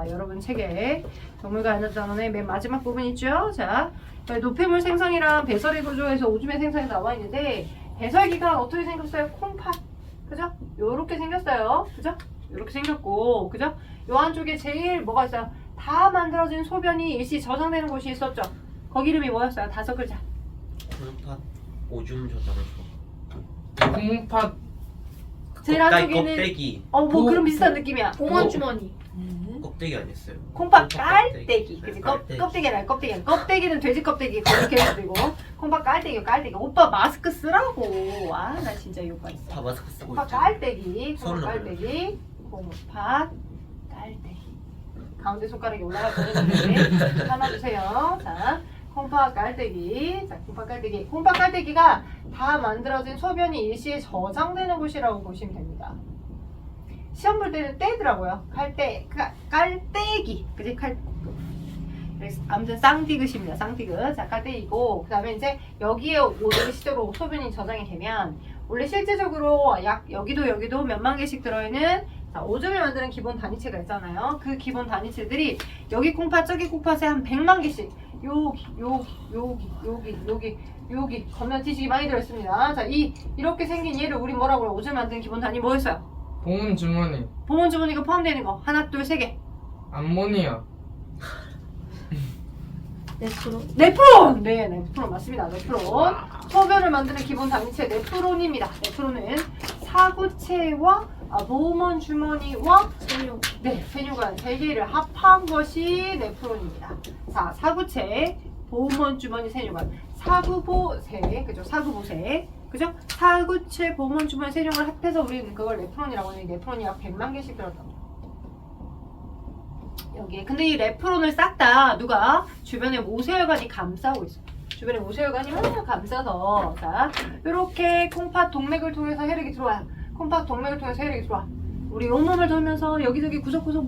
자, 여러분 책에 동물과 에너지단원의 맨 마지막 부분 있죠? 자, 노폐물 생성이랑 배설의 구조에서 오줌의 생성이 나와 있는데 배설기가 어떻게 생겼어요? 콩팥. 그죠? 요렇게 생겼어요. 그죠? 요렇게 생겼고, 그죠? 요 안쪽에 제일 뭐가 있어요? 다 만들어진 소변이 일시 저장되는 곳이 있었죠? 거기 이름이 뭐였어요? 5글자. 콩팥 오줌 저장소. 콩팥 제일 안쪽에는 껍데기. 뭐 그런 비슷한 느낌이야. 봉원 주머니. 껍데기 아니었어요? 콩팥 깔때기. 그치? 깔때기. 껍데기는 껍데기. 껍데기는 돼지 껍데기. 그렇게 해도 되고. 콩팥 깔때기, 깔때기. 오빠 마스크 쓰라고. 아, 나 진짜 이 오빠 있어. 다 마스크 쓰고 콩팥 있죠. 깔때기. 콩팥 손을 깔때기. 콩팥 깔때기. 가운데 손가락이 올라갈 거는 담아주세요. 자, 콩팥 깔때기. 자, 콩팥 깔때기. 콩팥 깔때기가 다 만들어진 소변이 일시에 저장되는 곳이라고 보시면 됩니다. 시험 볼 때는 떼더라고요. 깔때기. 그지? 아무튼 쌍디귿입니다. 쌍디귿. 자, 깔때기고. 그 다음에 이제 여기에 오시도록 소변이 저장이 되면 원래 실제적으로 약 여기도 몇만 개씩 들어있는 자, 오줌을 만드는 기본 단위체가 있잖아요. 그 기본 단위체들이 여기 콩팥 저기 콩팥에 한 100만 개씩 여기 건너뛰시기 많이 들어있습니다. 자, 이렇게 생긴 얘를 우리 뭐라고 그래요? 오줌 만드는 기본 단위 뭐였어요? 봉은 주머니 봉원 주머니가 포함되는 거 하나 둘 세 개. 암모니아 네프론. 네프론! 네, 네프론 맞습니다. 네프론. 소변을 만드는 기본 단위체 네프론입니다. 네프론은 사구체와 보호원 주머니와 페뉴간 세 개를 합한 것이 네프론입니다. 자, 사구체, 보호원 주머니, 세뉴간, 사구보세, 그죠? 사구보세, 그죠? 사구체, 보호원 주머니, 세뉴간을 합해서 우리는 그걸 네프론이라고 하는 네프론이 약 100만 개씩 들었다고. 여기에 근데 이 네프론을 싹 다 누가 주변에 모세혈관이 감싸고 있어요. 주변에 모세혈관이 막 감싸서 자 이렇게 콩팥 동맥을 통해서 혈액이 들어와요. 콩팥 동맥을 통해서 혈액이 들어와. 우리 온몸을 돌면서 여기저기 구석구석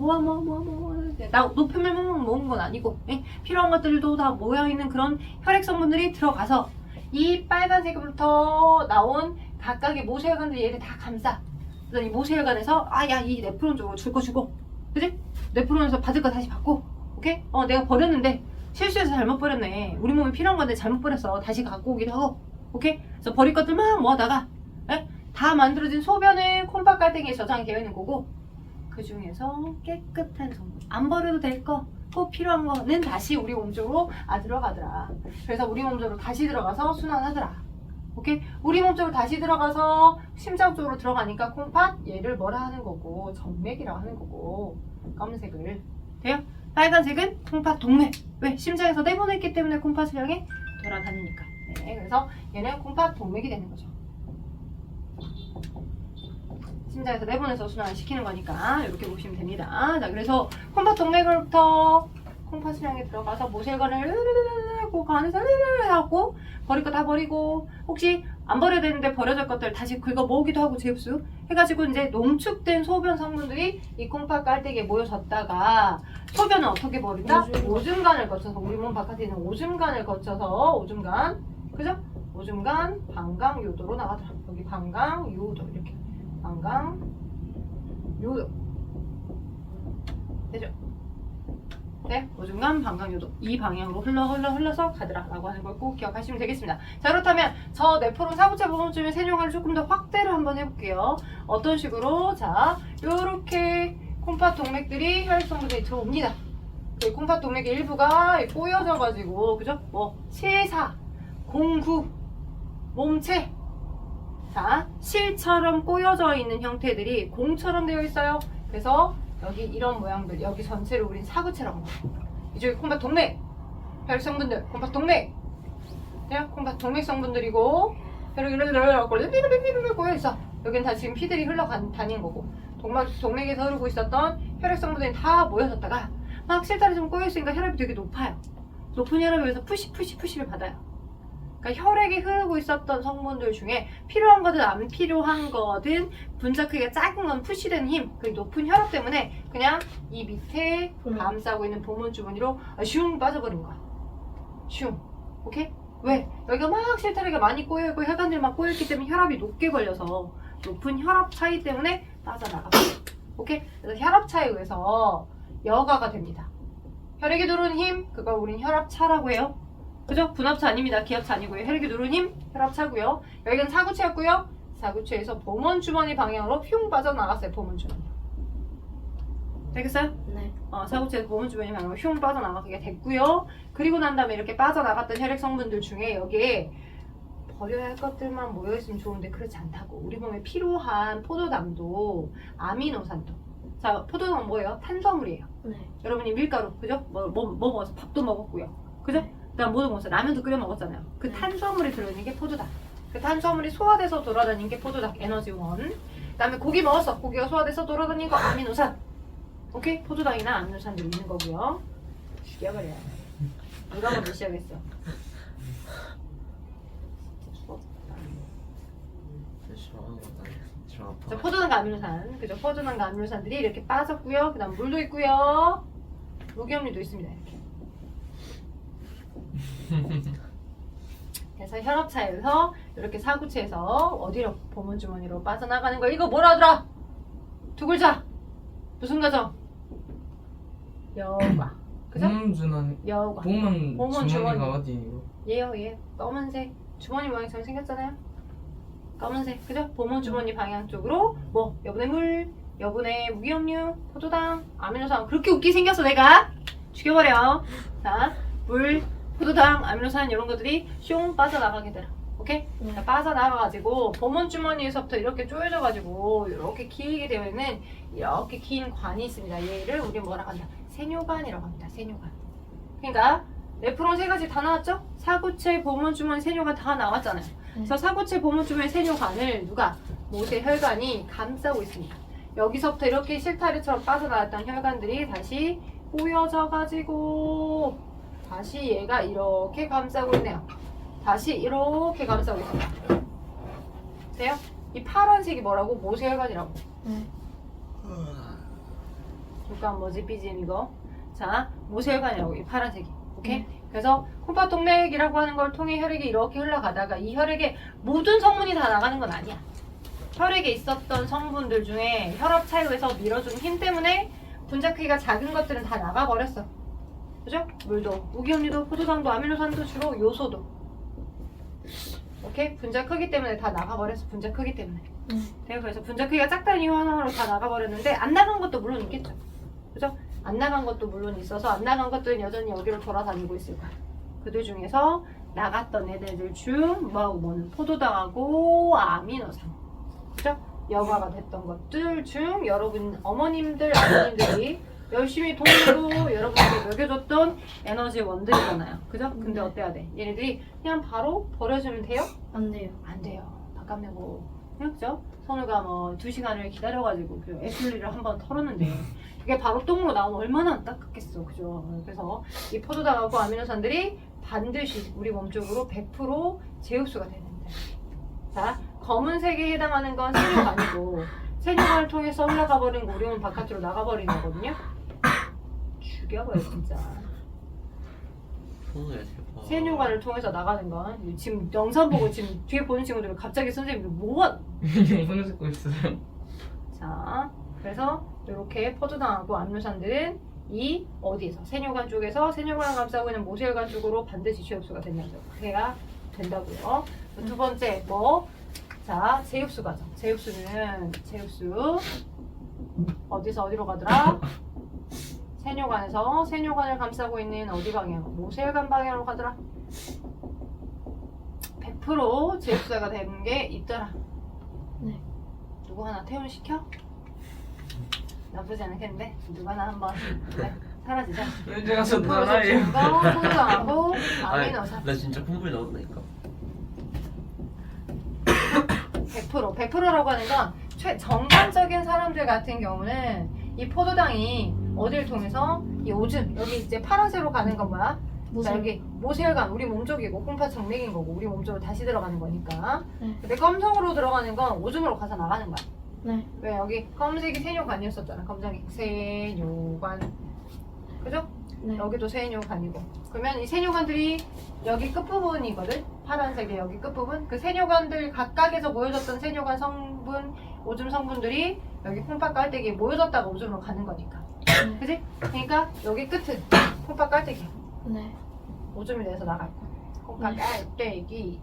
나 노폐물만 모은 건 아니고 필요한 것들도 다 모여있는 그런 혈액 성분들이 들어가서 이 빨간색부터 나온 각각의 모세혈관들이 얘를 다 감싸. 그래서 이 모세혈관에서 야 이 네프론 쪽으로 줄 거 주고 그지? 네프론에서 받을 거 다시 받고 오케이? 내가 버렸는데 실수해서 잘못 버렸네. 우리 몸에 필요한 건데 잘못 버렸어. 다시 갖고 오기도 하고 오케이? 그래서 버릴 것들 막 모아다가 다 만들어진 소변은 콩팥 깔때기에 저장이 되어 있는 거고 그 중에서 깨끗한 성분 안 버려도 될 거 꼭 필요한 거는 다시 우리 몸 쪽으로 들어가더라. 그래서 우리 몸 쪽으로 다시 들어가서 순환하더라. 오케이? 우리 몸 쪽으로 다시 들어가서 심장 쪽으로 들어가니까 콩팥 얘를 뭐라 하는 거고 정맥이라고 하는 거고 검은색을 돼요? 빨간색은 콩팥 동맥. 왜? 심장에서 내보냈기 때문에 콩팥을 향해 돌아다니니까. 네, 그래서 얘는 콩팥 동맥이 되는 거죠. 심장에서 내보내서 순환을 시키는 거니까 이렇게 보시면 됩니다. 자, 그래서 콩팥 동맥으로부터 콩팥을 향해 들어가서 모세혈관을 그 안에서 하고 버릴 거 다 버리고 혹시 안 버려야 되는데 버려질 것들 다시 긁어 모으기도 하고 재흡수 해가지고 이제 농축된 소변 성분들이 이 콩팥 깔때기에 모여졌다가 소변은 어떻게 버린다? 오줌간을 거쳐서 우리 몸 바깥에 있는 오줌간을 거쳐서 오줌간 그죠? 오줌간 방광요도로 나가더라. 여기 방광요도 이렇게 방광요도 되죠? 네, 오줌간 방광요도 이 방향으로 흘러서 가더라라고 하는 걸 꼭 기억하시면 되겠습니다. 자, 그렇다면 저 네프론 사구체 보험증의 세뇨관을 조금 더 확대를 한번 해볼게요. 어떤 식으로? 자, 요렇게 콩팥 동맥들이 혈액성분들이 들어옵니다. 그 콩팥 동맥의 일부가 꼬여져가지고 그죠? 세사, 공구, 몸체 자, 실처럼 꼬여져 있는 형태들이 공처럼 되어 있어요. 그래서 여기 이런 모양들 여기 전체를 우린 사구체라고 합니다. 이쪽에 콩팥 동맥 혈액 성분들 콩팥 동맥 콩팥 동맥 성분들이고 혈액이 꼬여있어. 여기는 다 지금 피들이 흘러다니는 거고 동맥에서 흐르고 있었던 혈액 성분들이 다 모여졌다가 막 실타래 좀 꼬여있으니까 혈압이 되게 높아요. 높은 혈압에 의해서 푸시를 받아요. 그러니까 혈액이 흐르고 있었던 성분들 중에 필요한 거든 안 필요한 거든 분자 크기가 작은 건 푸시되는 힘, 그 높은 혈압 때문에 그냥 이 밑에 감싸고 있는 보문 주머니로 슝 빠져버린 거야. 슝. 오케이? 왜? 여기가 막 실타래가 많이 꼬여있고 혈관들이 막 꼬여있기 때문에 혈압이 높게 걸려서 높은 혈압 차이 때문에 빠져나가. 오케이? 그래서 혈압 차이에 의해서 여가가 됩니다. 혈액이 누르는 힘, 그걸 우린 혈압차라고 해요. 그죠? 분압차 아닙니다. 기압차 아니고요. 혈액이 누르는 힘, 혈압차고요. 여기는 사구체였고요. 사구체에서 보문주머니 방향으로 흉 빠져나갔어요. 보문주머니. 되겠어요? 네. 사구체에서 보문주머니 방향으로 흉 빠져나가게 됐고요. 그리고 난 다음에 이렇게 빠져나갔던 혈액 성분들 중에 여기에 버려야 할 것들만 모여있으면 좋은데 그렇지 않다고. 우리 몸에 필요한 포도당도 아미노산도. 자, 포도당은 뭐예요? 탄수화물이에요. 네. 여러분이 밀가루, 그죠? 뭐 먹어서 밥도 먹었고요. 그죠? 그다음 뭐도 먹었어요. 라면도 끓여 먹었잖아요. 그 네. 탄수화물이 들어있는 게 포도당. 그 탄수화물이 소화돼서 돌아다니는 게 포도당, 에너지원. 그다음에 고기 먹었어. 고기가 소화돼서 돌아다니는 거 아미노산. 오케이? 포도당이나 아미노산들이 있는 거고요. 죽여버려. 누가 먼저 시작했어? 싫어하는 것도 아니고 싫어. 자, 포도당과 아미노산. 그죠? 포도당과 아미노산들이 이렇게 빠졌고요. 그다음 물도 있고요. 무기염류도 있습니다. 이렇게. 그래서 혈압차에서 이렇게 사구체에서 어디로 보문주머니로 빠져나가는 거. 이거 뭐라 하더라? 두 글자. 무슨 과정? 여과. 그죠? 보문주머니. 여과. 보문 보문 주머니가 주머니. 어디 이거? 얘요 얘. 검은색 주머니 모양처럼 생겼잖아요. 검은색. 그죠? 보문주머니 방향 쪽으로 뭐 여분의 물, 여분의 무기염류, 포도당, 아미노산. 그렇게 웃기 생겼어 내가. 죽여버려. 자, 물, 포도당, 아미노산 이런 것들이 슝 빠져나가게 되라. 오케이? 네. 자, 빠져나가가지고 보문주머니에서부터 이렇게 쪼여져가지고 이렇게 길게 되어 있는 이렇게 긴 관이 있습니다. 얘를 우리 뭐라고 한다? 세뇨관이라고 합니다. 세뇨관. 그러니까 네프론 세 가지 다 나왔죠? 사구체, 보문주머니, 세뇨관 다 나왔잖아요. 그래서 사구체, 보문주머니, 세뇨관을 누가? 모세혈관이 감싸고 있습니다. 여기서부터 이렇게 실타래처럼 빠져나왔던 혈관들이 다시 꼬여져가지고 다시 얘가 이렇게 감싸고 있네요. 다시 이렇게 감싸고 있습니다. 돼요? 이 파란색이 뭐라고? 모세혈관이라고. 네. 잠깐 뭐지? BGM 이거. 자, 모세혈관이라고. 이 파란색이. 오케이? 그래서 콩팥동맥이라고 하는 걸 통해 혈액이 이렇게 흘러가다가 이 혈액에 모든 성분이 다 나가는 건 아니야. 혈액에 있었던 성분들 중에 혈압 차이에서 밀어주는 힘 때문에 분자 크기가 작은 것들은 다 나가버렸어. 그죠? 물도, 무기염류도, 포도당도, 아미노산도 주로 요소도. 오케이? 분자 크기 때문에 다 나가버렸어. 분자 크기 때문에. 네, 그래서 분자 크기가 작다는 이유 하나로 다 나가버렸는데 안 나간 것도 물론 있겠죠. 그죠? 안 나간 것도 물론 있어서 안 나간 것들은 여전히 여기로 돌아다니고 있을 거야. 그들 중에서 나갔던 애들 중 뭐는 포도당하고 아미노산. 그죠? 여과가 됐던 것들 중 여러분 어머님들, 아버님들이 열심히 돈 내고 여러분들이 먹여줬던 에너지원들이잖아요. 그죠? 근데 어때야 돼? 얘네들이 그냥 바로 버려주면 돼요? 안 돼요. 안 돼요. 바깥 내고. 그죠? 선우가 뭐 2시간을 기다려가지고 그 에슬리를 한번 털었는데 그게 바로 똥으로 나오면 얼마나 안타깝겠어. 그죠? 그래서 이 포도당하고 아미노산들이 반드시 우리 몸 쪽으로 100% 재흡수가 되는데. 자, 검은색에 해당하는 건 세뇨관이고 세뇨관을 통해서 흘러가 버린 우리 몸 바깥으로 나가버리는 거거든요. 죽여버려 진짜. 손을 대봐. 세뇨관을 통해서 나가는 건 지금 영상 보고 지금 뒤에 보는 친구들은 갑자기 선생님이 뭐가 영상을 찍고 있어요. 자, 그래서 이렇게 포도당하고 아미노산들은 이 어디에서 세뇨관 쪽에서 세뇨관을 감싸고 있는 모세혈관 쪽으로 반드시 취흡수가 된다죠. 돼야 된다고요. 두 번째 뭐? 자, 재흡수 과정. 재흡수 어디서 어디로 가더라? 세뇨관에서 세뇨관을 감싸고 있는 어디 방향? 모세혈관 방향으로 가더라. 100% 재흡수가 되는 게 있더라. 네. 누구 하나 퇴원시켜? 나쁘지 않겠는데? 누구 하나 한번 네, 사라지자. 언제 가서 나가요? 포도당하고 아미노산 나 진짜 콩불 넣었다니까. 100%라고 하는 건 정상적인 사람들 같은 경우는 이 포도당이 어디를 통해서 이 오줌 여기 이제 파란색으로 가는 건 뭐야? 자, 여기 모세혈관 우리 몸 쪽이고 콩팥 정맥인 거고 우리 몸 쪽으로 다시 들어가는 거니까. 네. 근데 검정으로 들어가는 건 오줌으로 가서 나가는 거야. 네. 왜 여기 검은색이 세뇨관이었었잖아. 검정이 세뇨관. 그죠? 네. 여기도 세뇨관이고. 그러면 이 세뇨관들이 여기 끝부분이거든. 파란색의 여기 끝부분. 그 세뇨관들 각각에서 모여졌던 세뇨관 성분, 오줌 성분들이 여기 콩팥 깔때기에 모여졌다가 오줌으로 가는 거니까. 그지? 그러니까 여기 끝은 콩팥 깔때기. 네. 오줌이 내서 나갈 거야. 콩팥 깔때기.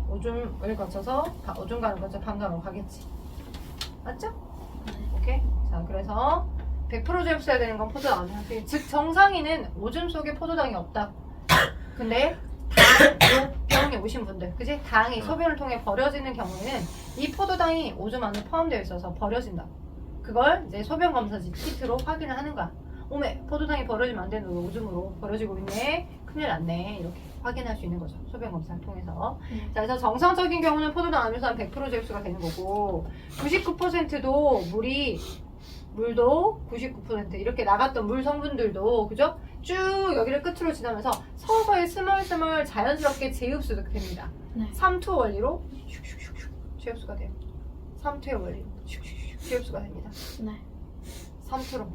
오줌을 거쳐서 오줌 가는 거쳐 방광으로 가겠지. 맞죠? 네. 오케이. 자, 그래서 100% 제압해야 되는 건 포도당 아니야. 즉 정상인은 오줌 속에 포도당이 없다. 근데 병이 오신 분들, 그지? 당이 소변을 통해 버려지는 경우에는 이 포도당이 오줌 안에 포함되어 있어서 버려진다. 그걸 이제 소변 검사지 키트로 확인을 하는 거야. 오메, 포도당이 버려지면 안 되는데 오줌으로 버려지고 있네. 큰일 났네. 이렇게 확인할 수 있는 거죠. 소변 검사를 통해서. 자, 그래서 정상적인 경우는 포도당 암유산 100% 제흡수가 되는 거고 99%도 물도 99% 이렇게 나갔던 물 성분들도 그죠? 쭉 여기를 끝으로 지나면서 서서히 스멀스멀 자연스럽게 제흡수가 됩니다. 네. 3투 원리로 슉슉슉슉 제흡수가 돼요. 3투의 원리로 슉슉슉 제흡수가 됩니다. 네. 3투로.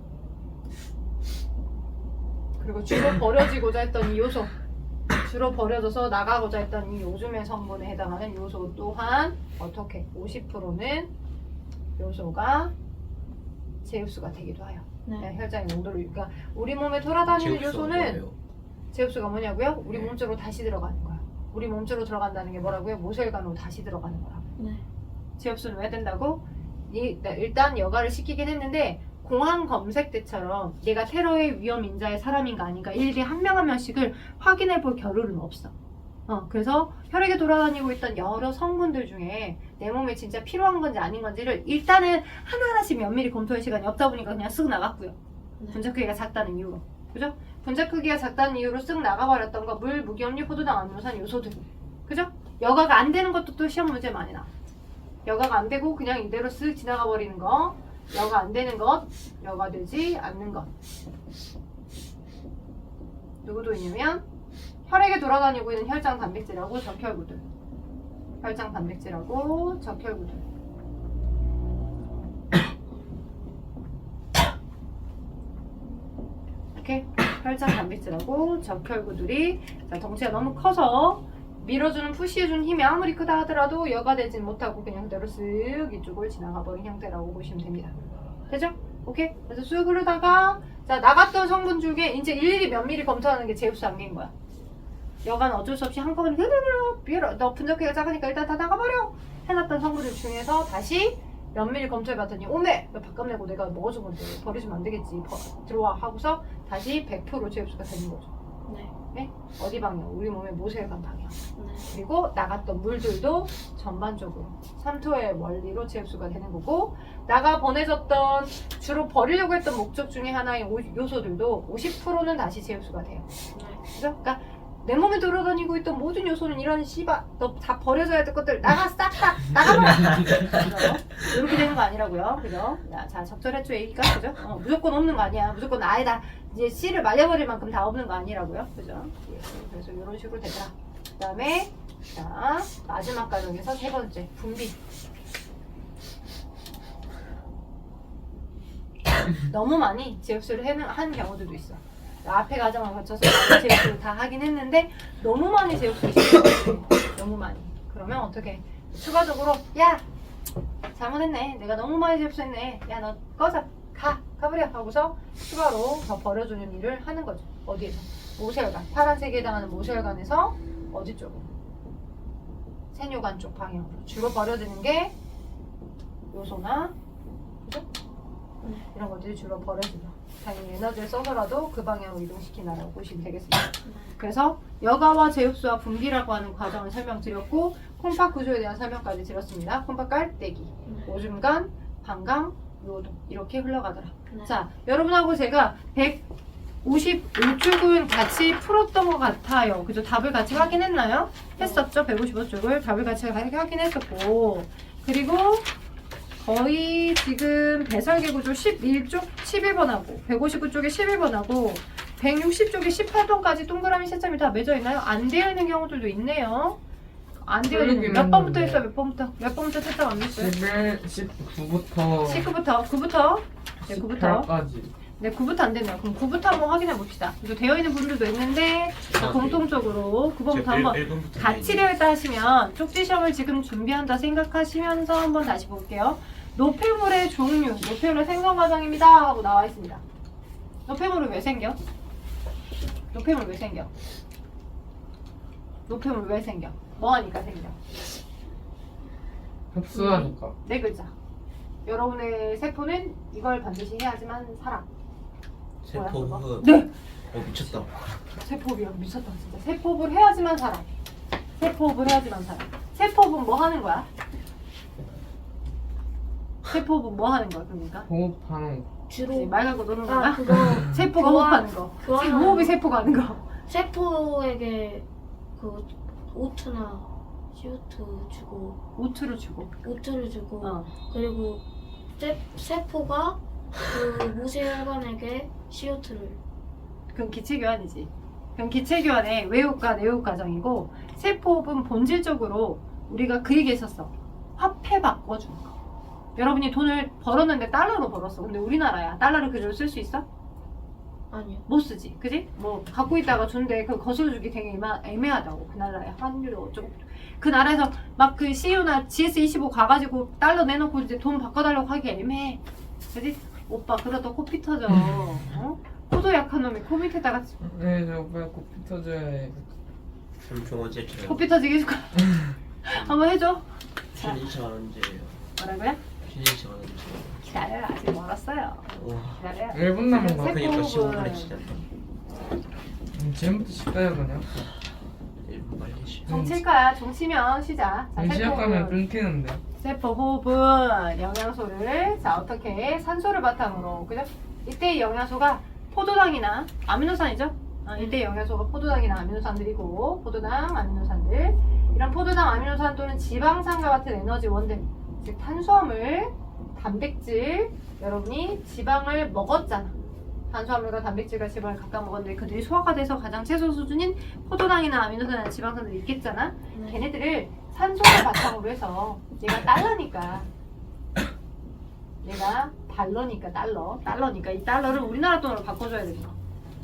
그리고 주로 버려지고자 했던 이 요소, 주로 버려져서 나가고자 했던 이 오줌의 성분에 해당하는 요소 또한 어떻게 50%는 요소가 제흡수가 되기도 해요. 네. 혈장의 농도를. 그러니까 우리 몸에 돌아다니는 제육수가 요소는 뭐예요? 제흡수가 뭐냐고요? 우리 네. 몸쪽으로 다시 들어가는 거야. 우리 몸쪽으로 들어간다는 게 뭐라고요? 모세혈관으로 다시 들어가는 거라고. 네. 제흡수는 왜 된다고? 일단 여가를 시키긴 했는데 공항 검색 때처럼 내가 테러의 위험 인자의 사람인가 아닌가 일일이 한 명 한 명씩을 확인해 볼 겨를은 없어. 그래서 혈액에 돌아다니고 있던 여러 성분들 중에 내 몸에 진짜 필요한 건지 아닌 건지를 일단은 하나하나씩 면밀히 검토할 시간이 없다 보니까 그냥 쓱 나갔고요. 네. 분자 크기가 작다는 이유로. 그죠? 분자 크기가 작다는 이유로 쓱 나가버렸던 거 물, 무기염류, 포도당, 아미노산 요소들. 그죠? 여가가 안 되는 것도 또 시험 문제 많이 나. 여가가 안 되고 그냥 이대로 쓱 지나가 버리는 거. 여가 안 되는 것, 여가 되지 않는 것. 누구도 있냐면 혈액에 돌아다니고 있는 혈장 단백질하고 적혈구들. 혈장 단백질하고 적혈구들. 이렇게 혈장 단백질하고 적혈구들이 자, 덩치가 너무 커서 밀어주는 푸시해주는 힘이 아무리 크다 하더라도 여가되진 못하고 그냥 그대로 쓱 이쪽을 지나가 버린 형태라고 보시면 됩니다. 되죠? 오케이? 그래서 쑥 흐르다가 자 나갔던 성분 중에 이제 일일이 면밀히 검토하는 게 제흡수 안개인 거야. 여가는 어쩔 수 없이 한꺼번에 흐르르르 너 분자 크기가 작으니까 일단 다 나가버려 해놨던 성분들 중에서 다시 면밀히 검토해봤더니 오메 너 밥값 내고 내가 먹어준 건데 버리시면 안 되겠지 들어와 하고서 다시 100% 제흡수가 되는 거죠. 네. 네? 어디 방향? 우리 몸의 모세혈관 방향. 네. 그리고 나갔던 물들도 전반적으로 3토의 원리로 제흡수가 되는 거고 나가 보내졌던 주로 버리려고 했던 목적 중에 하나인 요소들도 50%는 다시 제흡수가 돼요. 네. 그죠? 그러니까 내 몸에 돌아다니고 있던 모든 요소는 이런 씨바 너 다 버려져야 될 것들 나가 싹 다 나가버려. 그죠? 이렇게 되는 거 아니라고요. 그죠? 자 적절했죠 얘기가 그죠? 무조건 없는 거 아니야. 무조건 아예다 이제 씨를 말려버릴 만큼 다 없는 거 아니라고요. 그죠? 예, 그래서 이런 식으로 되더라. 그 다음에 자 마지막 과정에서 세 번째 분비. 너무 많이 제흡수를 한 경우들도 있어. 앞에 과정을 거쳐서 많이 제흡수를 다 하긴 했는데 너무 많이 제흡수를 시켰어요. 너무 많이. 그러면 어떻게? 추가적으로 야 잘못했네. 내가 너무 많이 제흡수했네. 야 너 꺼져. 가버려 하고서 추가로 더 버려주는 일을 하는 거죠. 어디에서? 모세혈관. 파란색에 해당하는 모세혈관에서 어디 쪽으로? 세뇨관 쪽 방향으로. 주로 버려지는 게 요소나 그죠? 이런 것들이 주로 버려지죠. 당연히 에너지를 써서라도 그 방향으로 이동시킨다라고 보시면 되겠습니다. 그래서 여가와 제흡수와 분비라고 하는 과정을 설명드렸고 콩팥 구조에 대한 설명까지 드렸습니다. 콩팥 깔때기, 오줌간, 방광, 요도 이렇게 흘러가더라. 네. 자, 여러분하고 제가 155쪽은 같이 풀었던 것 같아요. 그죠? 답을 같이 확인했나요? 했었죠? 155쪽을 답을 같이 확인했었고 그리고 거의 지금 배설계 구조 11쪽 11번하고 159쪽에 11번하고 160쪽에 18번까지 동그라미 채점이 다 맺어 있나요? 안 되어 있는 경우들도 있네요. 안 되어 있는 몇 번부터 했어요? 몇 번부터 채점 안 됐어요? 19부터 9부터 네, 9부터 18까지. 네, 9부터 안 됐네요. 그럼 9부터 한번 확인해 봅시다. 이거 되어 있는 분들도 있는데 공통적으로 9번부터 한번 같이 되어 있다 하시면 쪽지 시험을 지금 준비한다 생각하시면서 한번 다시 볼게요. 노폐물의 종류, 노폐물의 생성 과정입니다 하고 나와 있습니다. 노폐물은 왜 생겨? 노폐물 왜 생겨? 노폐물 왜 생겨? 뭐 하니까 생겨? 흡수하니까. 네 글자. 여러분의 세포는 이걸 반드시 해야지만 살아. 뭐야, 그거? 세포흡. 네. 미쳤다. 세포흡이야. 미쳤다 진짜. 세포흡을 해야지만 살아. 세포흡을 해야지만 살아. 세포흡은 뭐 하는 거야? 세포흡은 뭐 하는 거야 그러니까? 호흡하는 거. 주로 말 갖고 노는 아 건가? 그거 세포가 교환- 호흡하는 거. 교환하는 호흡이 거. 세포가 하는 거. 세포에게 그 O2나 CO2 주고 O2를 주고. O2를 주고 어. 그리고 세포가 그 모세혈관에게 CO2를 그건 기체 교환이지. 그럼 기체 교환의 외흡과 내흡 과정이고 세포흡은 본질적으로 우리가 그 얘기했었어. 화폐 바꿔주는 거. 여러분이 돈을 벌었는데 달러로 벌었어. 근데 우리나라야. 달러를 그대로 쓸 수 있어? 아니요. 못 쓰지. 그지? 뭐 갖고 있다가 준대 그 거슬러주기 되게 애매하다고. 그 나라의 환율이 어쩌고 그 나라에서 막 그 CU나 GS25 가가지고 달러 내놓고 이제 돈 바꿔달라고 하기 애매해. 그지? 오빠 그러다 코피 터져. 어? 코도 약한 놈이 코 밑에다가 네, 저 오빠 코피 터져야 해. 좀 좋아졌죠. 코피 터지게 해줄까? 한번 해줘. 쉬는 시간 언제예요? 뭐라고요? 쉬는 시간 언제? 기다려요. 아직 멀었어요. 와. 기다려요. 1분 남은 거. 세포- 그러니까 세포흡은- 15분에 진짜 지금부터 쉽다요 그냥. 1분 빨리 쉬. 종칠까야. 종치면 시작. 자, 시작하면 세포흡은- 끊기는데. 세포 호흡은 영양소를 자 어떻게 산소를 바탕으로 그죠? 이때 영양소가 포도당이나 아미노산이죠? 이때 영양소가 포도당이나 아미노산들이고 포도당, 아미노산들 이런 포도당, 아미노산 또는 지방산과 같은 에너지 원들 즉 탄수화물, 단백질 여러분이 지방을 먹었잖아. 탄수화물과 단백질과 지방을 각각 먹었는데 그들이 소화가 돼서 가장 최소 수준인 포도당이나 아미노산이나 지방산들이 있겠잖아. 네. 걔네들을 산소를 바탕으로 해서 얘가 달러니까 얘가 달러니까 이 달러를 우리나라 돈으로 바꿔줘야 되는 거.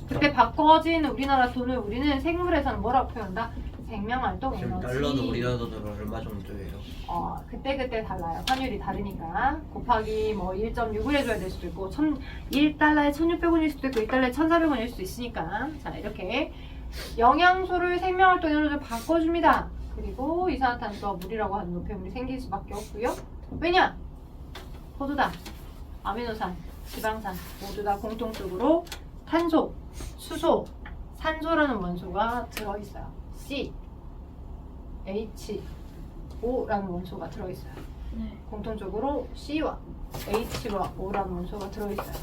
그때 바꿔진 우리나라 돈을 우리는 생물에서는 뭐라고 표현한다? 생명활동 지금 에너지. 달러도 우리나라 돈으로 얼마 정도예요? 그때 달라요. 환율이 다르니까 곱하기 뭐 1.6을 해줘야 될 수도 있고 1달러에 1,600원일 수도 있고 1달러에 1,400원일 수도 있으니까 자 이렇게 영양소를 생명활동 에너지로 바꿔줍니다. 그리고 이산화탄소와 물이라고 하는 노폐물이 생길 수밖에 없고요. 왜냐? 포도당, 아미노산, 지방산 모두 다 공통적으로 탄소, 수소, 산소라는 원소가 들어있어요. C, H, O라는 원소가 들어있어요. 네. 공통적으로 C와 H와 O라는 원소가 들어있어요.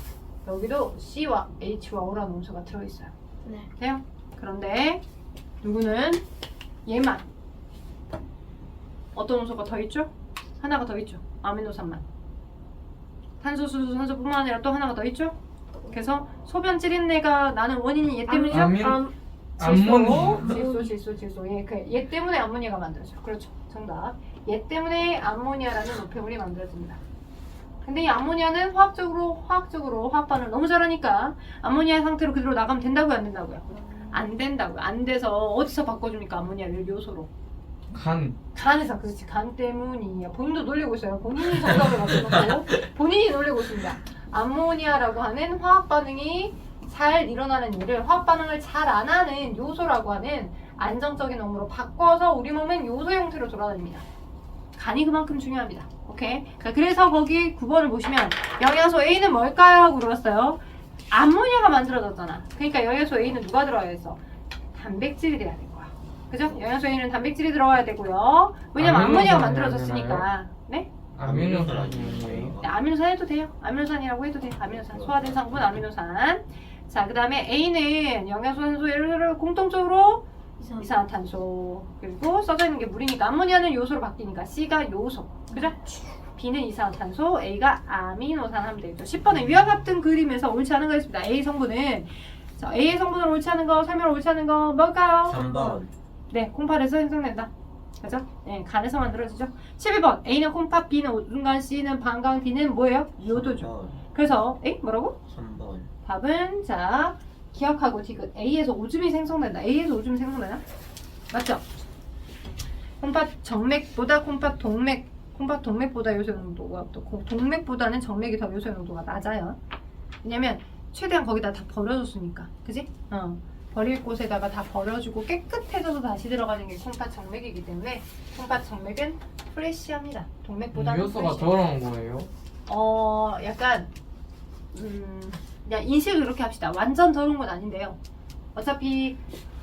여기도 C와 H와 O라는 원소가 들어있어요. 네. 돼요? 그런데 누구는 얘만 어떤 원소가 더 있죠? 하나가 더 있죠. 아미노산만. 탄소, 수소, 산소뿐만 아니라 또 하나가 더 있죠? 그래서 소변 찌린내가 나는 원인이 얘 때문이죠? 암모니아. 질소. 얘 때문에 암모니아가 만들어져요. 그렇죠. 정답. 얘 때문에 암모니아라는 노폐물이 만들어집니다. 근데 이 암모니아는 화학적으로 화학 반응을 너무 잘하니까 암모니아 상태로 그대로 나가면 된다고요? 안 된다고요? 안 된다고요. 안 돼서 어디서 바꿔줍니까? 암모니아를 요소로. 간에서. 그렇지. 간 때문이야. 본인도 놀리고 있어요. 본인이 정답을 맞춰놓고 본인이 놀리고 있습니다. 암모니아라고 하는 화학 반응이 잘 일어나는 일을 화학 반응을 잘 안 하는 요소라고 하는 안정적인 놈으로 바꿔서 우리 몸은 요소 형태로 돌아다닙니다. 간이 그만큼 중요합니다. 오케이? 그래서 거기 9번을 보시면 영양소 A는 뭘까요? 하고 물었어요. 암모니아가 만들어졌잖아. 그러니까 영양소 A는 누가 들어가야 했어? 단백질이 돼야 될 거야. 그죠? 영양소 A는 단백질이 들어가야 되고요. 왜냐면 암모니아가 만들어졌으니까. 네? 아미노산이에요. 네, 아미노산 해도 돼요. 아미노산이라고 해도 돼요. 아미노산. 소화된 성분 아미노산. 자, 그 다음에 A는 영양소, 산소, 예를 공통적으로 이산화탄소. 그리고 써져 있는 게 물이니까 암모니아는 요소로 바뀌니까 C가 요소. 그죠? B는 이산화탄소, A가 아미노산 하면 되겠죠. 10번에 위와 같은 그림에서 옳지 않은 거 있습니다. A 성분은 자, A의 성분을 옳지 않은 거, 설명 옳지 않은 거 뭘까요? 3번. 네, 콩팥에서 형성된다. 그죠? 네, 간에서 만들어지죠. 12번 A는 콩팥, B는 오줌간, C는 방광, D는 뭐예요? 요도죠. 그래서 뭐라고? 3번. 답은 자 기억하고 디귿 A에서 오줌이 생성된다. A에서 오줌이 생성되나? 맞죠? 콩팥 정맥보다 콩팥 동맥 콩팥 동맥보다 요소 농도가 또 동맥보다는 정맥이 더 요소 농도가 낮아요. 왜냐면 최대한 거기다 다 버려줬으니까, 그지? 버릴 곳에다가 다 버려주고 깨끗해져서 다시 들어가는 게 콩팥 정맥이기 때문에 콩팥 정맥은 프레시합니다. 동맥보다는 요소가 프레시. 더러운 거예요? 약간 그냥 인식을 이렇게 합시다. 완전 더러운 건 아닌데요. 어차피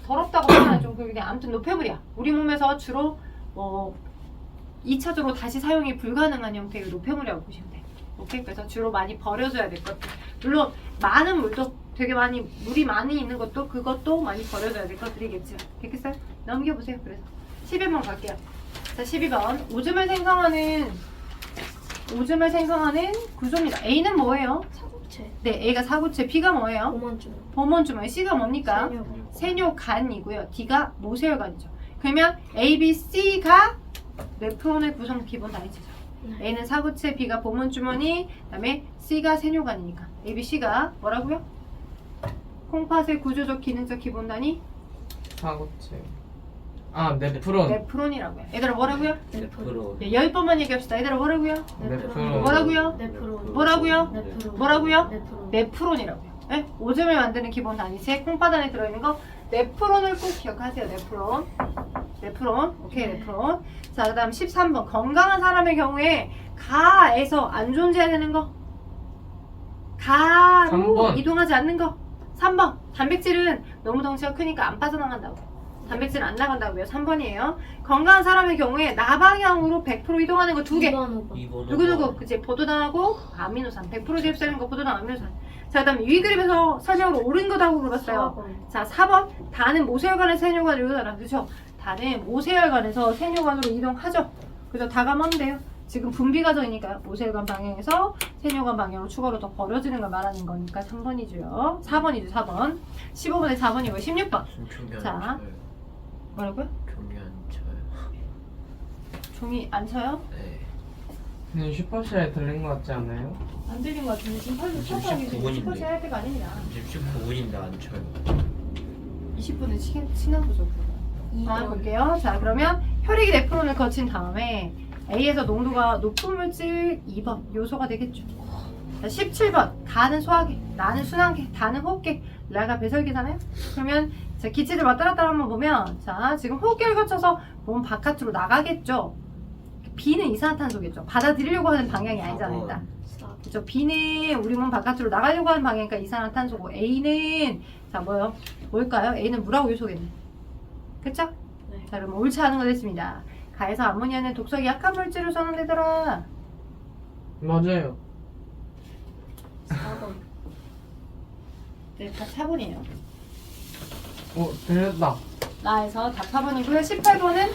더럽다고 하면 좀 그냥 아무튼 노폐물이야. 우리 몸에서 주로 2차적으로 다시 사용이 불가능한 형태의 노폐물이라고 보시면 돼. 오케이? 그래서 주로 많이 버려줘야 될 것들. 물론 많은 물도 되게 많이 물이 많이 있는 것도 그것도 많이 버려줘야 될 것들이겠죠. 됐겠어요? 넘겨보세요. 그래서 11번 갈게요. 자, 12번 오줌을 생성하는 구조입니다. A는 뭐예요? 사고체. 네, A가 사구체, B가 뭐예요? 보먼주. 보몬주머니, C가 뭡니까? 세뇨. 세뇨간이고요. D가 모세혈관이죠. 그러면 A, B, C가 네프론의 구성 기본 단위체죠. 네. A는 사구체, B가 보몬주머니, 그다음에 C가 세뇨관이니까 A, B, C가 뭐라고요? 콩팥의 구조적 기능적 기본 단위 사고체. 아, 네프론. 네프론이라고요. 얘들아 뭐라고요? 네프론. 10번만 얘기합시다. 얘들아 뭐라고요? 네프론. 뭐라고요? 네프론. 뭐라고요? 네프론. 뭐라고요? 네프론. 네프론이라고요. 네? 오줌을 만드는 기본 단위체 콩팥 안에 들어있는 거 네프론을 꼭 기억하세요. 네프론. 오케이, 네프론. 자, 그 다음 13번. 건강한 사람의 경우에 가에서 안 존재하는 거. 가로 3번. 이동하지 않는 거. 3번. 단백질은 너무 덩치가 크니까 안 빠져나간다고. 단백질은 안 나간다고요. 3번이에요. 건강한 사람의 경우에 나방향으로 100% 이동하는 거 2개. 2번, 5번. 2번. 누구누구? 그치? 포도당하고 아미노산. 100% 대입되는 거 포도당 아미노산. 자, 그 다음에 위 그림에서 설명으로 옳은 거다고 물었어요. 4번. 자, 4번. 다는 모세혈관에서 세뇨관으로 이동하라. 그죠? 다는 모세혈관에서 세뇨관으로 이동하죠. 그죠? 다가 뭔데요? 지금 분비 과정이니까 모세혈관 방향에서 세뇨관 방향으로 추가로 더 버려지는 걸 말하는 거니까 3번이죠. 4번이죠, 4번. 15번에 4번이고 16번. 종이 자. 안 쳐요. 뭐라고요? 종이 안 쳐요. 종이 안 쳐요? 네. 그냥 슈퍼시아에 들린 것 같지 않아요? 안 들린 것 같은데 지금 펄로 지금 쳐서 19분 인데. 슈퍼시 할 때가 아닙니다. 지금 19분인데 안 쳐요. 20분은 시간 부족. 아, 2번. 볼게요. 자, 그러면 혈액이 네프론을 거친 다음에 A에서 농도가 높은 물질 2번 요소가 되겠죠. 자, 17번 가는 소화계, 나는 순환계, 다는 호흡계, 라가 배설계잖아요. 그러면 자, 기체들 왔다 갔다 한번 보면 자, 지금 호흡기를 거쳐서 몸 바깥으로 나가겠죠. B는 이산화탄소겠죠. 받아들이려고 하는 방향이 아니잖아요. 일단. 4번. 그죠? B는 우리 몸 바깥으로 나가려고 하는 방향이니까 이산화탄소고 A는 자 뭘까요? A는 물하고 요소겠네. 그쵸? 네. 자, 그럼 옳지 않은 거 됐습니다. 가에서 암모니아는 독성이 약한 물질로 전환되더라. 맞아요. 4번. 네, 답 4번이에요. 들렸다. 나에서 답 4번이고요. 18번은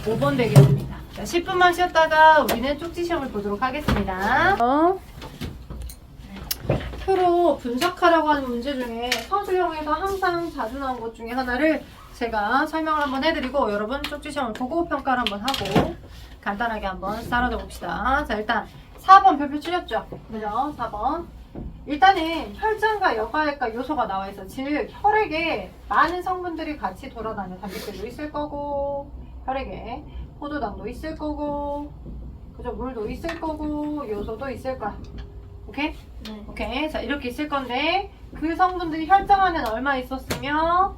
5번 되겠습니다. 자, 10분만 쉬었다가 우리는 쪽지 시험을 보도록 하겠습니다. 표로 분석하라고 하는 문제 중에 서술형에서 항상 자주 나온 것 중에 하나를 제가 설명을 한번 해드리고 여러분 쪽지 시험을 보고 평가를 한번 하고 간단하게 한번 따라줘 봅시다. 자, 일단 4번 별표 틀렸죠? 그죠? 4번. 일단은 혈장과 여과액과 요소가 나와 있어. 즉 혈액에 많은 성분들이 같이 돌아다녀. 단백질도 있을 거고 혈액에 포도당도 있을 거고 그죠? 물도 있을 거고 요소도 있을 거야. 오케이? 네. 오케이. 자, 이렇게 있을 건데 그 성분들이 혈장 안에는 얼마 있었으며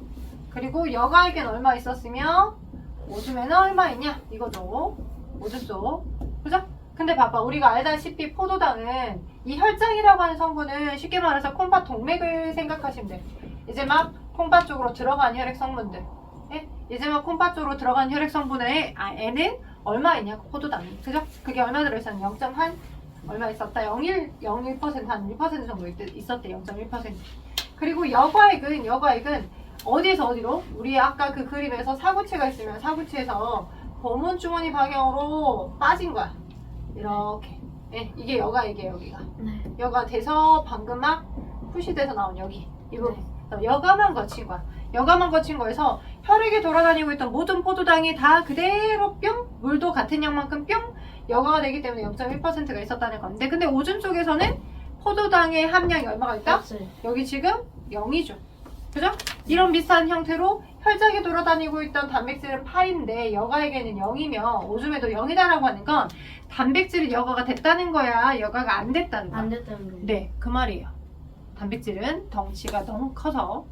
그리고 여과액에는 얼마 있었으며 오줌에는 얼마 있냐? 이거죠. 오줌속. 그죠? 근데 봐봐. 우리가 알다시피 포도당은 이 혈장이라고 하는 성분은 쉽게 말해서 콩팥 동맥을 생각하시면 돼요. 이제 막 콩팥 쪽으로 들어간 혈액 성분들. 예? 이제 막 콩팥 쪽으로 들어간 혈액 성분의 N은 얼마 있냐고 포도당이. 그죠? 그게 얼마 들어있었냐? 0.1 얼마 있었다? 0.1% 한 1% 정도 있었대. 0.1%. 그리고 여과액은 어디에서 어디로? 우리 아까 그 그림에서 사구체가 있으면 사구체에서 보문주머니 방향으로 빠진 거야. 이렇게. 네, 이게 여과액이에요, 여기가. 네. 여가 돼서 방금 막 푸시돼서 나온 여기. 이 부분. 여가만 거친 거야. 여가만 거친 거에서 혈액에 돌아다니고 있던 모든 포도당이 다 그대로 뿅! 물도 같은 양만큼 뿅! 여가가 되기 때문에 0.1%가 있었다는 건데 근데 오줌 쪽에서는 포도당의 함량이 얼마가 있다? 없어요. 여기 지금 0이죠. 그죠? 이런 비슷한 형태로 혈장에 돌아다니고 있던 단백질은 8인데 여가에게는 0이며 오줌에도 0이다라고 하는 건 단백질은 여가가 됐다는 거야, 여가가 안 됐다는 거야. 안 됐다는 거예요. 네, 그 말이에요. 단백질은 덩치가 너무 커서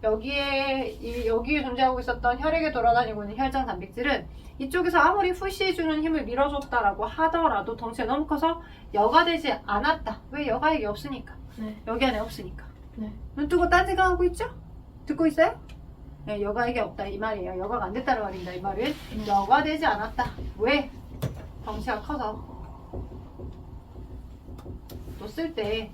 여기에 존재하고 있었던 혈액에 돌아다니고 있는 혈장 단백질은 이쪽에서 아무리 푸시해주는 힘을 밀어줬다라고 하더라도 덩치가 너무 커서 여가되지 않았다. 왜? 여가액이 없으니까. 네. 여기 안에 없으니까. 네. 눈 뜨고 딴 생각하고 있죠? 듣고 있어요? 네, 여가액이 없다 이 말이에요. 여가가 안 됐다는 말입니다. 이 말은 여가되지 않았다. 왜? 덩치가 커서. 또 쓸 때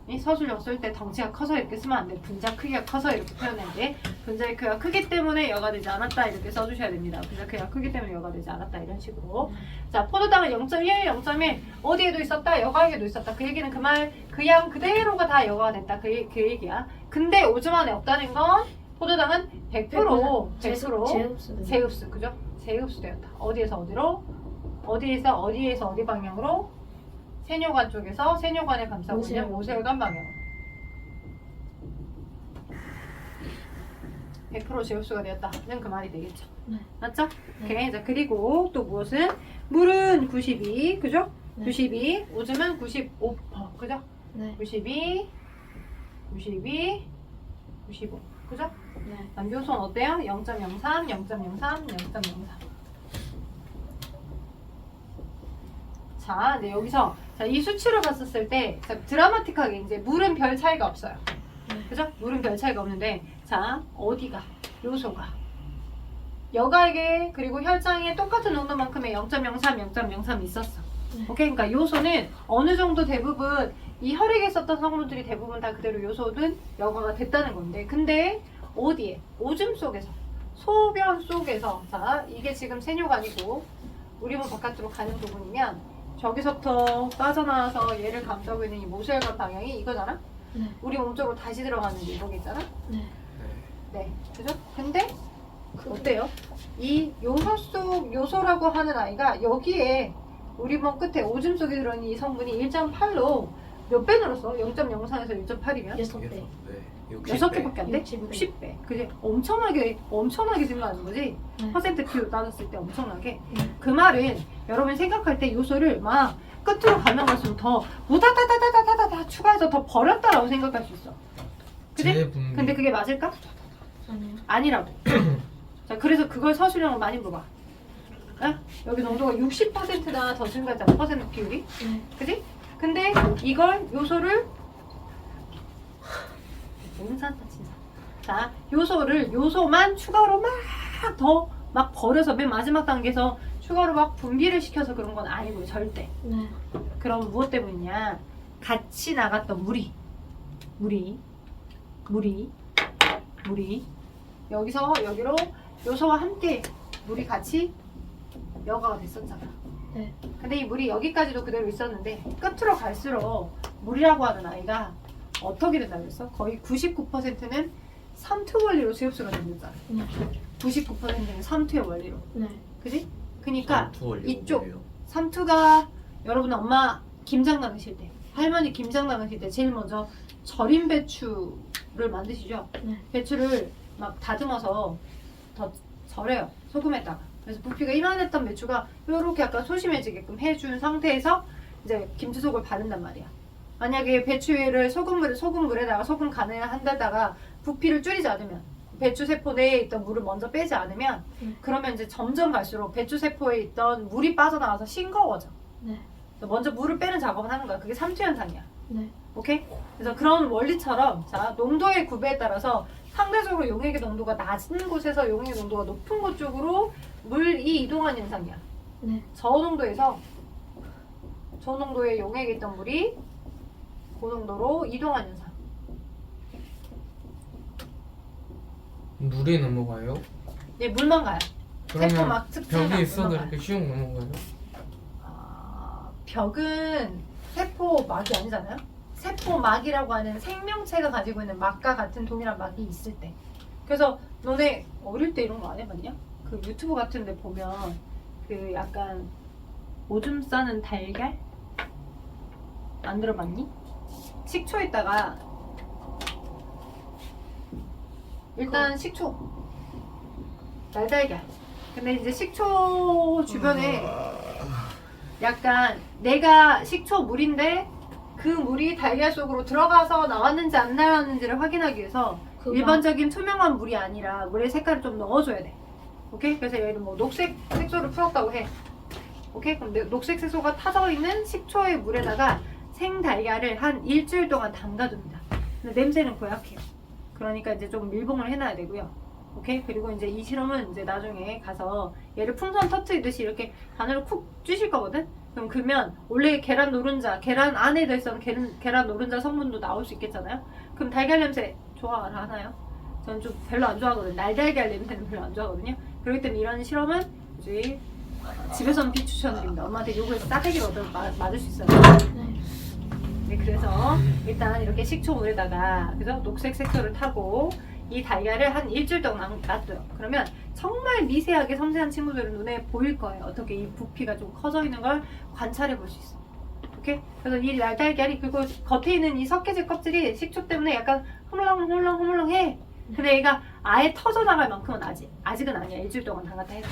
이 서술형 쓸 때 덩치가 커서 이렇게 쓰면 안 돼. 분자 크기가 커서 이렇게 표현해야 돼. 분자의 크기가 크기 때문에 여가되지 않았다 이렇게 써주셔야 됩니다. 분자 크기가 크기 때문에 여가되지 않았다 이런 식으로. 자, 포도당은 0.1, 0.1 어디에도 있었다, 여가에게도 있었다. 그 얘기는 그냥 그대로가 다 여가가 됐다. 그 얘기야. 근데 오줌 안에 없다는 건 포도당은 100% 재흡수, 그죠? 재흡수되었다. 어디에서 어디로? 어디에서 어디 방향으로? 세뇨관 쪽에서 세뇨관을 감싸고 있는 모세혈관 방향. 100% 재흡수가 되었다는 그 말이 되겠죠. 네. 맞죠? 네. 오케이. 자, 그리고 또 무엇은? 물은 92, 그죠? 네. 92, 오줌은 95%, 그죠? 네. 92, 95, 그죠? 네. 남교수는 어때요? 0.03, 0.03, 0.03. 자, 네, 여기서 이 수치를 봤었을 때 드라마틱하게 이제 물은 별 차이가 없어요. 네. 그죠? 물은 별 차이가 없는데 자, 어디가? 요소가 여가에게 그리고 혈장에 똑같은 농도만큼의 0.03, 0.03 있었어. 네. 오케이? 그러니까 요소는 어느 정도 대부분 이 혈액에 썼던 성분들이 대부분 다 그대로 요소는 여가가 됐다는 건데 근데 어디에? 오줌 속에서 소변 속에서 자, 이게 지금 세뇨관이고 우리 몸 바깥으로 가는 부분이면 저기서부터 빠져나와서 얘를 감싸고 있는 이 모세혈관 방향이 이거잖아? 네. 우리 몸 쪽으로 다시 들어가는 게 이거 있잖아? 네. 네, 그죠? 근데 어때요? 이 요소라고 하는 아이가 여기에 우리 몸 끝에 오줌 속에 들어있는 이 성분이 1.8로 몇 배 늘었어? 0.03에서 1.8이면? 6배. 6개밖에 안 돼? 60배. 60배. 그지? 엄청나게 증가하는 거지? 네. 퍼센트 q 따졌을 때 엄청나게. 네. 그 말은 여러분 생각할 때 요소를 막 끝으로 가면 갈수록 더 우다다다다다다다 추가해서 더 버렸다라고 생각할 수 있어. 그지? 재분비. 근데 그게 맞을까? 아니요. 아니라고. 자, 그래서 그걸 서술형으로 많이 물어봐. 에? 여기 농도가 60%나 더 증가했잖아, 퍼센트 비율이. 네. 그지? 근데 이걸 요소를 인산다 진짜. 자, 요소만 추가로 막 버려서 맨 마지막 단계에서 추가로 막 분비를 시켜서 그런 건 아니고요, 절대. 네. 그럼 무엇 때문이냐? 같이 나갔던 물이 여기서 여기로 요소와 함께 물이 같이 여가가 됐었잖아. 네. 근데 이 물이 여기까지도 그대로 있었는데 끝으로 갈수록 물이라고 하는 아이가 어떻게 된다고 했어? 거의 99%는 삼투 원리로 재흡수가 된다잖아. 네. 99%는 삼투의 원리로. 네. 그지? 그니까 이쪽 뭐예요? 삼투가 여러분 엄마 김장 담으실 때 할머니 김장 담으실 때 제일 먼저 절인 배추를 만드시죠? 네. 배추를 막 다듬어서 더 절여요, 소금에다가. 그래서 부피가 이만했던 배추가 이렇게 약간 소심해지게끔 해준 상태에서 이제 김치속을 바른단 말이야. 만약에 배추를 소금물에다가 소금 간을 한 데다가 부피를 줄이지 않으면 배추 세포 내에 있던 물을 먼저 빼지 않으면 그러면 이제 점점 갈수록 배추 세포에 있던 물이 빠져나와서 싱거워져. 네. 그래서 먼저 물을 빼는 작업을 하는 거야. 그게 삼투 현상이야. 네. 오케이? 그래서 그런 원리처럼 자, 농도의 구배에 따라서 상대적으로 용액의 농도가 낮은 곳에서 용액의 농도가 높은 곳 쪽으로 물이 이동하는 현상이야. 네. 저농도의 용액에 있던 물이 고농도로 이동하는 현상. 물이 넘어가요? 예, 물만 가요. 세포 그러면 막 특징이 벽이 있어도 넘어가요. 이렇게 슉 넘어가요? 벽은 세포막이 아니잖아요. 세포막이라고 하는 생명체가 가지고 있는 막과 같은 동일한 막이 있을 때. 그래서 너네 어릴 때 이런 거 안 해봤냐? 그 유튜브 같은 데 보면 그 약간 오줌 싸는 달걀? 안 들어봤니? 식초에다가 일단 식초, 날달걀. 근데 이제 식초 주변에 약간 내가 식초 물인데 그 물이 달걀 속으로 들어가서 나왔는지 안 나왔는지를 확인하기 위해서 그 일반적인 투명한 물이 아니라 물의 색깔을 좀 넣어줘야 돼. 오케이? 그래서 얘는 뭐 녹색 색소를 풀었다고 해. 오케이? 그럼 녹색 색소가 타져 있는 식초의 물에다가 생달걀을 한 일주일 동안 담가둡니다. 근데 냄새는 고약해요. 그러니까 이제 좀 밀봉을 해놔야 되고요. 오케이? 그리고 이제 이 실험은 이제 나중에 가서 얘를 풍선 터트리듯이 이렇게 바늘로 쿡 쑤실 거거든? 그러면 원래 계란 노른자, 계란 안에 들어있던 계란 노른자 성분도 나올 수 있겠잖아요? 그럼 달걀 냄새 좋아하나요? 저는 좀 별로 안 좋아하거든요. 날달걀 냄새는 별로 안 좋아하거든요. 그렇기 때문에 이런 실험은 이제 집에서는 비추천드립니다. 엄마한테 욕을 싸대기 맞을 수 있어요. 네. 네, 그래서 일단 이렇게 식초물에다가 그죠? 녹색 색소를 타고 이 달걀을 한 일주일 동안 놔둬요. 그러면 정말 미세하게 섬세한 친구들은 눈에 보일 거예요. 어떻게 이 부피가 좀 커져 있는 걸 관찰해 볼 수 있어. 오케이? 그래서 이 날달걀이 그리고 겉에 있는 이 석회질 껍질이 식초 때문에 약간 흐물렁해. 근데 얘가 아예 터져 나갈 만큼은 아직은 아니야. 일주일 동안 담갔다 해서.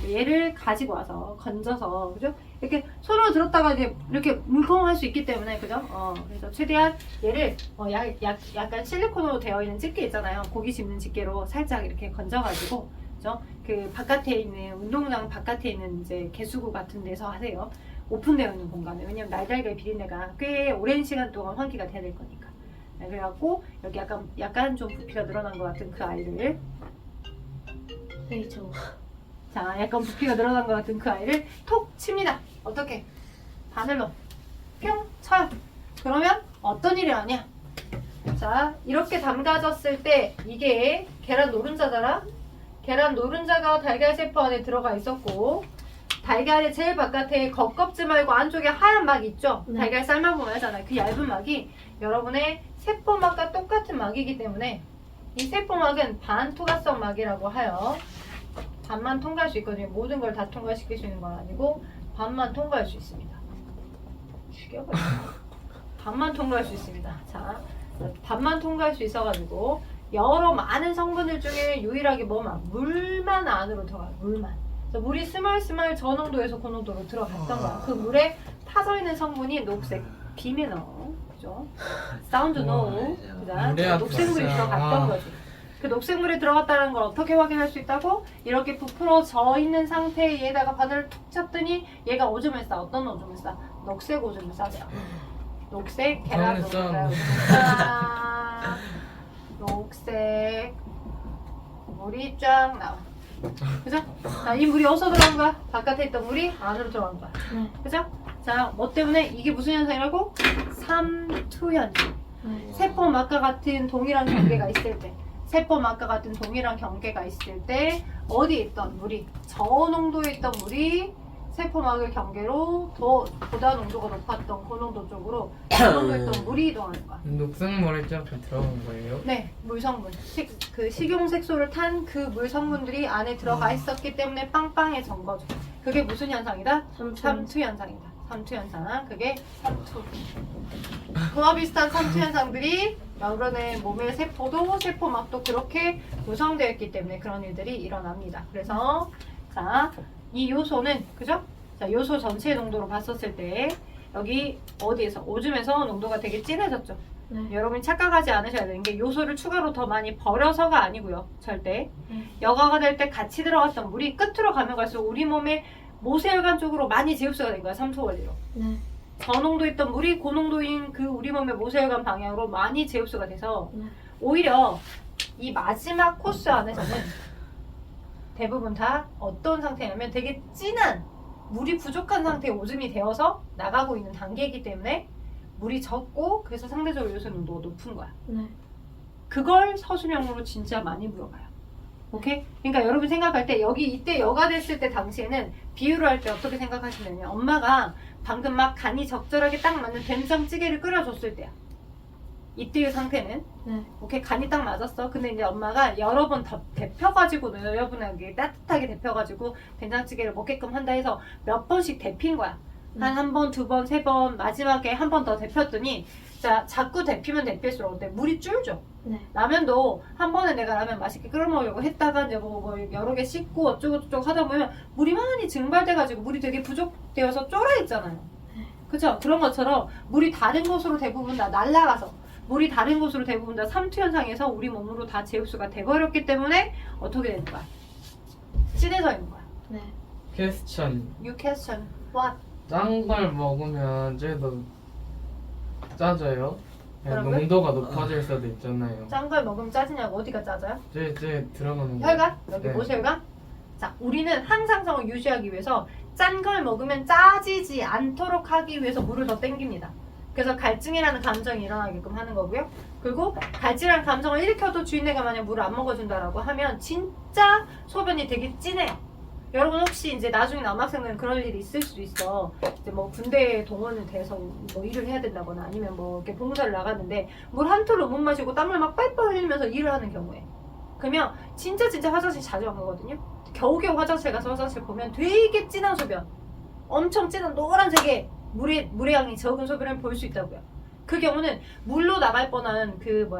얘를 가지고 와서 건져서 그죠? 이렇게 손으로 들었다가 이제 이렇게 물컹할 수 있기 때문에 그죠? 그래서 최대한 얘를 약간 실리콘으로 되어 있는 집게 있잖아요. 고기 집는 집게로 살짝 이렇게 건져가지고 그죠? 그 바깥에 있는 운동장 바깥에 있는 이제 개수구 같은 데서 하세요. 오픈되어 있는 공간에. 왜냐면 날달걀 비린내가 꽤 오랜 시간 동안 환기가 돼야 될 거니까. 네, 그래갖고 여기 약간 좀 부피가 늘어난 것 같은 그 아이를 네, 저. 자, 약간 부피가 늘어난 것 같은 그 아이를 톡 칩니다. 어떻게? 바늘로 뿅 쳐요. 그러면 어떤 일이 나냐? 자, 이렇게 담가졌을 때 이게 계란 노른자잖아. 계란 노른자가 달걀 세포 안에 들어가 있었고 달걀의 제일 바깥에 겉껍질 말고 안쪽에 하얀 막 있죠? 네. 달걀 삶아보면 하잖아요. 그 얇은 막이 여러분의 세포막과 똑같은 막이기 때문에 이 세포막은 반투과성 막이라고 하여 반만 통과할 수 있거든요. 모든 걸 다 통과시킬 수 있는 건 아니고 반만 통과할 수 있습니다. 죽여버려. 반만 통과할 수 있습니다. 자, 반만 통과할 수 있어가지고 여러 많은 성분들 중에 유일하게 뭐만 물만 안으로 들어가요. 물만. 그래서 물이 스멀스멀 저 농도에서 그 농도로 들어갔던 거야. 그 물에 파져 있는 성분이 녹색 비매너, 그죠? 사운드 노, 그다음 녹색물이 들어갔던 거지. 그 녹색물이 들어갔다는 걸 어떻게 확인할 수 있다고? 이렇게 부풀어져 있는 상태에 얘에다가 바늘을 툭 쳤더니 얘가 오줌을 싸. 어떤 오줌을 싸? 녹색 오줌을 싸죠. 녹색 계란 오줌을 싸. 녹색 물이 쫙 나와. 그죠? 자, 이 물이 어디서 들어간 거야? 바깥에 있던 물이 안으로 들어간 거야. 네. 그죠? 자, 뭐 때문에 이게 무슨 현상이라고? 삼투 현상. 네. 세포막과 같은 동일한 경계가 있을 때, 세포막과 같은 동일한 경계가 있을 때 어디에 있던 물이, 저농도에 있던 물이 세포막의 경계로 보다 농도가 높았던 고농도 쪽으로 저농도에 있던 물이 이동하는 거야. 녹색물에 저렇게 들어간 거예요? 네, 물 성분. 그 식용 색소를 탄 그 물 성분들이 안에 들어가 있었기 때문에 빵빵해진 거죠. 그게 무슨 현상이다? 삼투 현상이다. 삼투 현상. 그게 삼투. 그와 비슷한 삼투 현상들이 여러분의 몸의 세포도 세포막도 그렇게 구성되어 있기 때문에 그런 일들이 일어납니다. 그래서 자, 이 요소는 그죠? 자, 요소 전체 농도로 봤었을 때 여기 어디에서 오줌에서 농도가 되게 진해졌죠. 네. 여러분이 착각하지 않으셔야 되는 게 요소를 추가로 더 많이 버려서가 아니고요. 절대. 여과가 될 때 같이 들어갔던 물이 끝으로 가면 갈수록 우리 몸의 모세혈관 쪽으로 많이 재흡수가 된 거야. 삼투 원리로. 네. 저농도 있던 물이 고농도인 그 우리 몸의 모세혈관 방향으로 많이 재흡수가 돼서 네. 오히려 이 마지막 코스 안에서는 대부분 다 어떤 상태냐면 되게 진한 물이 부족한 상태의 오줌이 되어서 나가고 있는 단계이기 때문에 물이 적고 그래서 상대적으로 요소 농도가 높은 거야. 네. 그걸 서술형으로 진짜 많이 물어봐요. 오케이? 그러니까 여러분 생각할 때 이때 여가 됐을 때 당시에는 비유를 할 때 어떻게 생각하시냐면 엄마가 방금 막 간이 적절하게 딱 맞는 된장찌개를 끓여줬을 때야. 이때의 상태는 네. 오케이 간이 딱 맞았어. 근데 이제 엄마가 여러 번 더 데펴가지고 여러분에게 따뜻하게 데펴가지고 된장찌개를 먹게끔 한다 해서 몇 번씩 데핀 거야. 한 번, 두 번, 세 번 마지막에 한 번 더 데폈더니 자, 자꾸 데피면 데필수록 근데 물이 줄죠. 네. 라면도 한 번에 내가 라면 맛있게 끓여 먹으려고 했다가 이제 뭐 여러 개 씻고 어쩌고저쩌고 하다 보면 물이 많이 증발돼가지고 물이 되게 부족되어서 쫄아 있잖아요. 그쵸? 그런 것처럼 물이 다른 곳으로 대부분 다 날아가서 물이 다른 곳으로 대부분 다 삼투 현상에서 우리 몸으로 다 재흡수가 돼버렸기 때문에 어떻게 되는 거야? 찐해져 있는 거야. 네. 퀘스천. You question what? 짠 걸 먹으면 쟤도 짜져요? 그냥 뭐라고요? 농도가 높아질 수도 있잖아요. 짠 걸 먹으면 짜지냐고 어디가 짜져요? 쟤 들어가는 거. 혈관? 여기 네. 모세혈관? 자, 우리는 항상성을 유지하기 위해서 짠 걸 먹으면 짜지지 않도록 하기 위해서 물을 더 땡깁니다. 그래서 갈증이라는 감정이 일어나게끔 하는 거고요. 그리고 갈증이라는 감정을 일으켜도 주인네가 만약 물을 안 먹어준다라고 하면 진짜 소변이 되게 진해요. 여러분 혹시 이제 나중에 남학생들은 그럴 일이 있을 수도 있어. 이제 뭐 군대에 동원이 돼서 뭐 일을 해야 된다거나 아니면 뭐 이렇게 봉사를 나갔는데 물 한 톨로 못 마시고 땀을 막 빨빨 흘리면서 일을 하는 경우에 그러면 진짜 화장실 자주 안 가거든요. 겨우겨우 화장실 가서 화장실 보면 되게 진한 소변, 엄청 진한 노란색의 물의 양이 적은 소변을 볼 수 있다고요. 그 경우는 물로 나갈 뻔한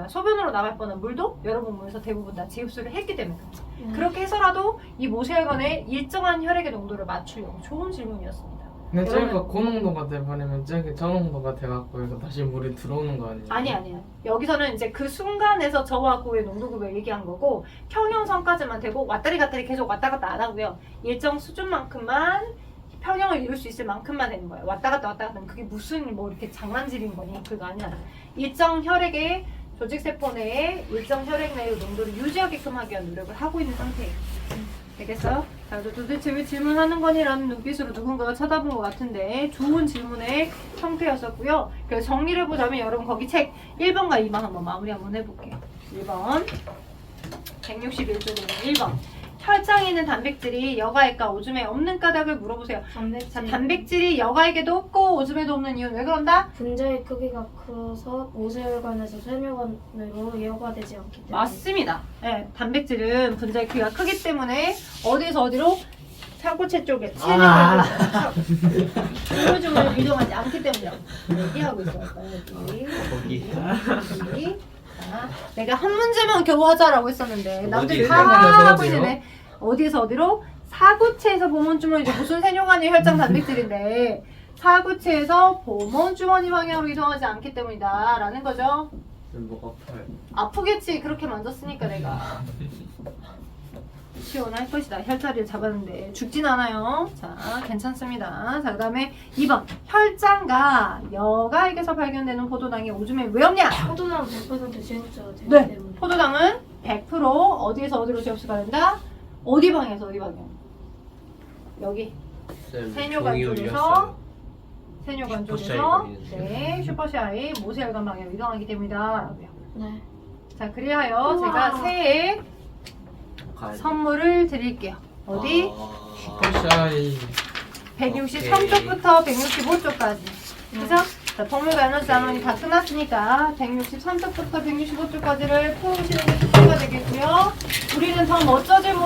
소변으로 나갈 뻔한 물도 여러분 몸에서 대부분 다 재흡수를 했기 때문에 그렇게 해서라도 이 모세혈관에 일정한 혈액의 농도를 맞추려고 좋은 질문이었습니다. 근데 여러분- 쟤가 고농도가 돼버리면 쟤가 저농도가 돼갖고 이거 다시 물이 들어오는 거 아니에요? 아니에요. 여기서는 이제 그 순간에서 저와 고의 농도급을 얘기한 거고 평형선까지만 되고 왔다리 갔다리 계속 왔다 갔다 안 하고요. 일정 수준만큼만 평형을 이룰 수 있을 만큼만 되는 거예요. 왔다 갔다 하면 그게 무슨 뭐 이렇게 장난질인 거니? 그거 아니야. 일정 혈액의 조직세포 내에 일정 혈액 내의 농도를 유지하게끔 하기 위한 노력을 하고 있는 상태예요. 되겠어요? 자, 도대체 왜 질문하는 거니? 라는 눈빛으로 누군가가 쳐다본 것 같은데 좋은 질문의 형태였었고요. 그래서 정리를 해보자면 여러분 거기 책 1번과 2번 한번 마무리 한번 해볼게요. 1번 161쪽에 1번 혈장에 있는 단백질이 여가액과 오줌에 없는 까닭을 물어보세요. 자, 단백질이 여가액에도 없고 오줌에도 없는 이유는 왜 그런다? 분자의 크기가 커서 모세혈관에서 세뇨관으로 이어가되지 않기 때문에. 맞습니다. 네, 단백질은 분자의 크기가 크기 때문에 어디에서 어디로? 사고체 쪽에 오줌을 이동하지 않기 때문이라고 얘기하고 있어요. 여기. 자, 내가 한 문제만 겨우 하자라고 했었는데 남들이 어디에서? 다 하고 어디에요? 있는데 어디에서 어디로? 사구체에서 보문주머니 이제 무슨 세뇨관이 혈장 단백질인데 사구체에서 보문주머니 방향으로 이동하지 않기 때문이다 라는 거죠. 목 아파요. 아프겠지. 그렇게 만졌으니까 내가. 시원할 것이다. 혈자리를 잡았는데 죽진 않아요. 자, 괜찮습니다. 자, 그 다음에 2번 혈장과 여가액에서 발견되는 포도당이 오줌에 왜 없냐? 포도당 100% 제곱자가 되기 네, 때문에. 포도당은 100% 어디에서 어디로 재흡수가 된다? 어디 방에서 어디 방향? 여기 쌤, 세뇨관 종이 쪽에서 올렸어요. 세뇨관 슈퍼샤이 쪽에서 거리는 네, 슈퍼샤이 모세혈관 방향으로 이동하기 때문이다 라고요. 네. 자, 그리하여 우와. 제가 새해 가야 돼. 선물을 드릴게요. 어디? 슈퍼샤이. 163쪽부터 165쪽까지. 그죠? 자, 동물과 에너지 단원이 다 끝났으니까 163쪽부터 165쪽까지를 풀으시는 게 숙제가 되겠고요. 우리는 더 멋져질 모습